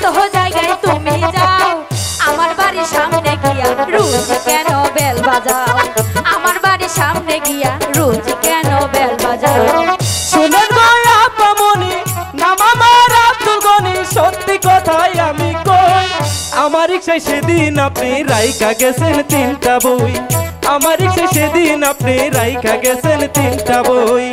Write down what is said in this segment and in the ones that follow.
কত জায়গায় তুমি যাও আমার বাড়ির সামনে গিয়া রোজ কেন বেল বাজাও আমার বাড়ির সামনে গিয়া রোজ কেন বেল বাজাও শুনেন গো আপামনি নাম আমার আব্দুল গনি সত্যি কথাই আমি কই আমার রিকশায় সেদিন আপনি রাইখা গেছেন 3টা বই আমার রিকশায় সেদিন আপনি রাইখা গেছেন 3টা বই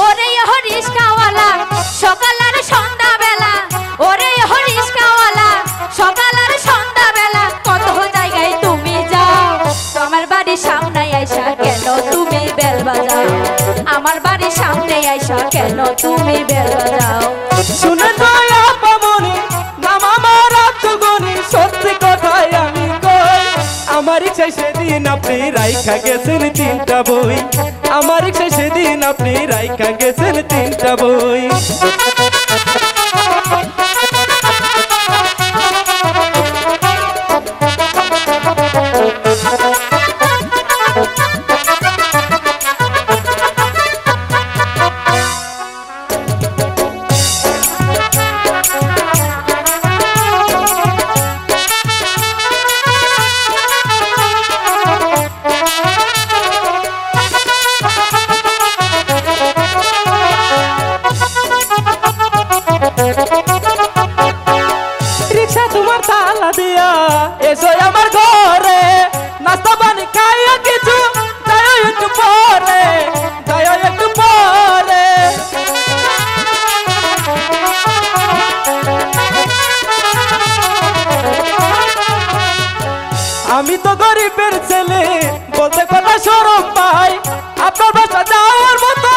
ওরে হরিশকাওয়ালা সকাল আর সন্ধ্যা বেলা ওরে হরিশকাওয়ালা সকাল আর সন্ধ্যা বেলা কত জায়গায় তুমি যাও আমার বাড়ির সামনে আইসা কেন তুমি বেল বাজাও আমার বাড়ির সামনে আইসা কেন তুমি বেল বাজাও শুনেন গো আপামনি নাম আমার আব্দুল গনি সত্যি কথাই আমি কই আমার রিকশায় সেদিন আপনি রাইখা গেছেন 3টা বই আমার রিকশায় সেদিন আপনি রাইখা গেছেন 3টা বই রিকশা তোমার তালা দিয়া এসো আমার ঘরে নাস্তা পানি খাইয়া কিছু যাও একটু পরে যাও একটু পরে আমি তো গরিবের ছেলে বলতে কথা শরম পাই আপনার বাসা যাওয়ার মতো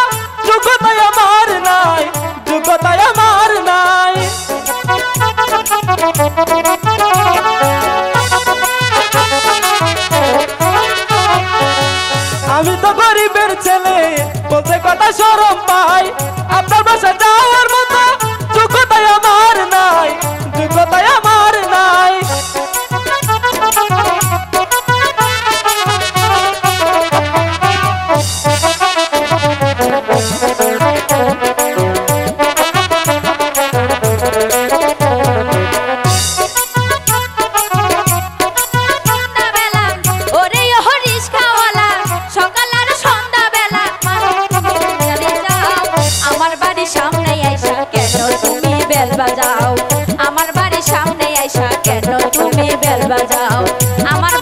যোগ্যতাই আমার নাই যোগ্যতাই আমার নাই আমি তো গরিবের ছেলে বলতে কথা শরম পাই আপনার বাসা যাওয়ার মতো যোগ্যতাই আমার নাই যোগ্যতাই আমার নাই সামনে আইসা কেন তুমি বেল বাজাও আমার বাড়ির সামনে আইসা কেন তুমি বেল বাজাও আমার